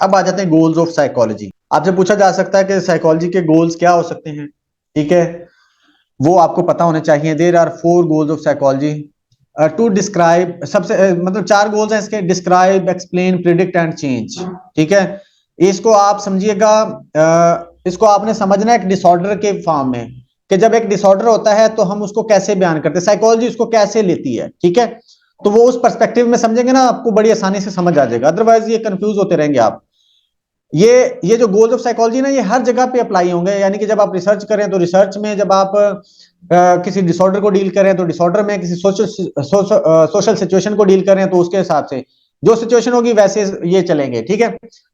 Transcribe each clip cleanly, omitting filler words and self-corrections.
अब आ जाते हैं गोल्स ऑफ साइकोलॉजी। आपसे पूछा जा सकता है कि साइकोलॉजी के गोल्स क्या हो सकते हैं, ठीक है, वो आपको पता होने चाहिए। There are 4 goals of psychology to describe, सबसे मतलब 4 गोल्स हैं इसके, describe, explain, predict and change, ठीक है। इसको आप समझिएगा, इसको आपने समझना है एक डिसऑर्डर के फॉर्म में, कि जब एक डिसऑर्डर होता है तो हम उसको कैसे बयान करते हैं, साइकोलॉजी उसको कैसे लेती है, ठीक है। तो वो उस पर्सपेक्टिव में समझेंगे ना, आपको बड़ी आसानी से समझ आ जाएगा, अदरवाइज ये कंफ्यूज होते रहेंगे आप। ये जो गोल्स ऑफ साइकोलॉजी ना, ये हर जगह पे अप्लाई होंगे, यानी कि जब आप रिसर्च करें तो रिसर्च में, जब आप किसी डिसऑर्डर को डील करें तो डिसऑर्डर में, किसी सोशल सिचुएशन को डील करें तो उसके हिसाब से जो सिचुएशन होगी वैसे ये चलेंगे, ठीक है।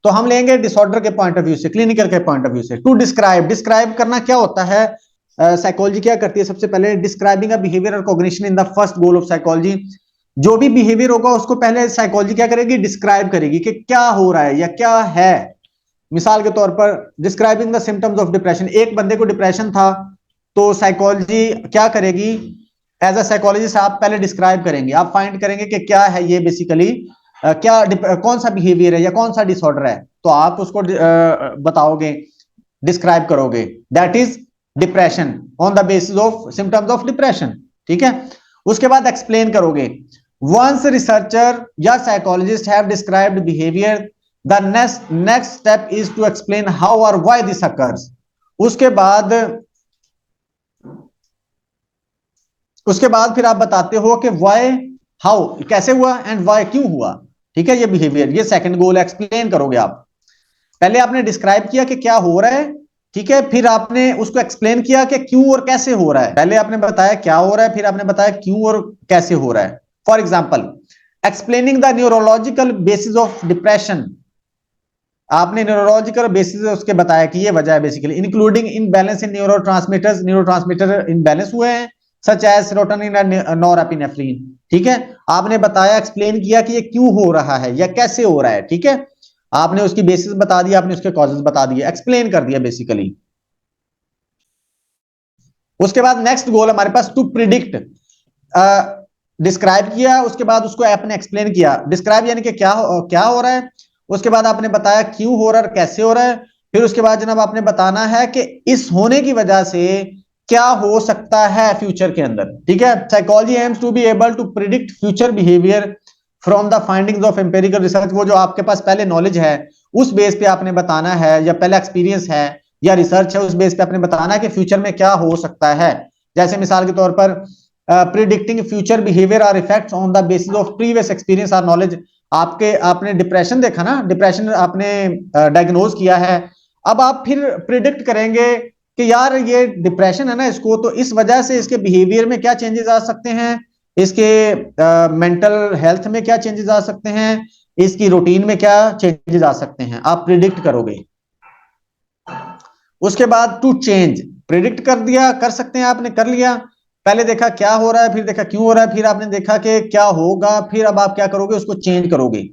तो हम लेंगे डिसऑर्डर के पॉइंट ऑफ व्यू से, क्लिनिकल के पॉइंट ऑफ व्यू से। टू डिस्क्राइब, डिस्क्राइब करना क्या होता है, साइकोलॉजी क्या करती है, सबसे पहले डिस्क्राइबिंग अ बिहेवियर और cognition in the first goal of psychology. जो भी बिहेवियर होगा उसको पहले साइकोलॉजी क्या करेगी, डिस्क्राइब करेगी कि क्या हो रहा है या क्या है। मिसाल के तौर पर describing the symptoms of depression, एक बंदे को डिप्रेशन था, तो साइकोलॉजी क्या करेगी, एज अ साइकोलॉजिस्ट आप पहले डिस्क्राइब करेंगे, आप फाइंड करेंगे कि क्या है ये बेसिकली, कौन सा बिहेवियर है या कौन सा डिसऑर्डर है, तो आप उसको बताओगे, डिस्क्राइब करोगे, that is depression on the basis of symptoms of depression, ठीक है। उसके बाद एक्सप्लेन करोगे, वंस रिसर्चर या psychologist have described behaviour, the next step is to explain how और व्हाई दिस अकर्स। उसके बाद फिर आप बताते हो कि व्हाई, हाउ कैसे हुआ, एंड व्हाई क्यों हुआ, ठीक है। ये बिहेवियर, ये सेकंड गोल, एक्सप्लेन करोगे आप। पहले आपने डिस्क्राइब किया कि क्या हो रहा है, ठीक है, फिर आपने उसको एक्सप्लेन किया कि क्यों और कैसे हो रहा है। पहले आपने बताया क्या हो रहा है, फिर आपने बताया क्यों और कैसे हो रहा है। For example, explaining the neurological basis of depression, आपने न्यूरोलॉजिकल बेसिस उसके बताया कि ये वजह है basically, including imbalance in neurotransmitters, neurotransmitter imbalance हुए हैं, such as serotonin and norepinephrine, ठीक है। आपने बताया, एक्सप्लेन किया कि ये क्यों हो रहा है या कैसे हो रहा है, ठीक है। आपने उसकी बेसिस बता दिया, आपने उसके कॉजेस बता दिए, एक्सप्लेन कर दिया बेसिकली। उसके बाद नेक्स्ट गोल हमारे पास, टू प्रिडिक्ट, डिस्क्राइब किया, उसके बाद उसको आपने एक्सप्लेन किया। डिस्क्राइब यानी कि क्या हो रहा है, उसके बाद आपने बताया क्यों हो रहा है, कैसे हो रहा है, फिर उसके बाद जनाब आपने बताना है कि इस होने की वजह से क्या हो सकता है फ्यूचर के अंदर, ठीक है। Psychology aims to be able to predict future behaviour from the findings of empirical research, वो जो आपके पास पहले नॉलेज है उस बेस पे आपने बताना है, या पहले एक्सपीरियंस है या रिसर्च है उस बेस पे आपने बताना है कि फ्यूचर में क्या हो सकता है। जैसे मिसाल के तौर पर predicting future behaviour are effects on the basis of previous experience or knowledge. आपने डिप्रेशन देखा ना, डिप्रेशन आपने डायग्नोज किया है, अब आप फिर प्रिडिक्ट करेंगे कि यार ये डिप्रेशन है ना, इसको तो इस वजह से इसके बिहेवियर में क्या चेंजेस आ सकते हैं, इसके मेंटल हेल्थ में क्या चेंजेस आ सकते हैं, इसकी रूटीन में क्या चेंजेस आ सकते हैं, आप प्रिडिक्ट करोगे। उसके बाद टू चेंज, प्रिडिक्ट कर दिया, कर सकते हैं आपने, कर लिया, पहले देखा क्या हो रहा है, फिर देखा क्यों हो रहा है, फिर आपने देखा कि क्या होगा, फिर अब आप क्या करोगे, उसको चेंज करोगे।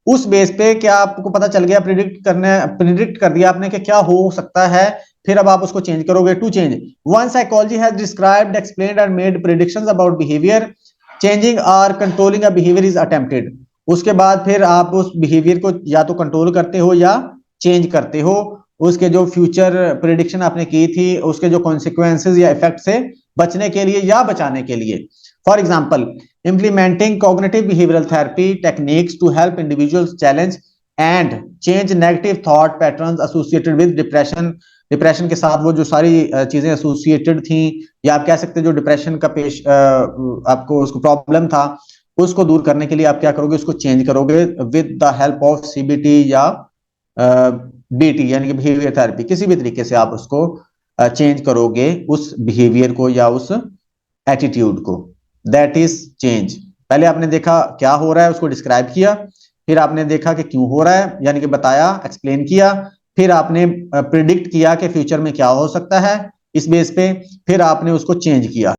उस बेस पे क्या आपको पता चल गया, प्रिडिक्ट कर दिया आपने कि क्या हो सकता है, फिर अब आप उसको चेंज करोगे। To change, one psychology has described, explained and made predictions about behaviour, changing और controlling a behaviour is attempted. उसके बाद फिर आप उस बिहेवियर को या तो कंट्रोल करते हो या चेंज करते हो, उसके जो फ्यूचर प्रिडिक्शन आपने की थी उसके जो कॉन्सिक्वेंसेज या इफेक्ट से बचने के लिए या बचाने के लिए। For example, implementing cognitive behavioral therapy techniques to help individuals challenge and change negative thought patterns associated with depression। Depression के साथ वो जो सारी चीजें एसोसिएटेड थी, या आप कह सकते हैं जो डिप्रेशन का आपको उसको प्रॉब्लम था, उसको दूर करने के लिए आप क्या करोगे, उसको चेंज करोगे with the help of CBT या बीटी यानी कि बिहेवियर थेरेपी, किसी भी तरीके से आप उसको चेंज करोगे उस बिहेवियर को या उस एटीट्यूड को, दैट इज चेंज। पहले आपने देखा क्या हो रहा है, उसको डिस्क्राइब किया, फिर आपने देखा कि क्यों हो रहा है यानी कि बताया, एक्सप्लेन किया, फिर आपने प्रिडिक्ट किया कि फ्यूचर में क्या हो सकता है इस बेस पे, फिर आपने उसको चेंज किया।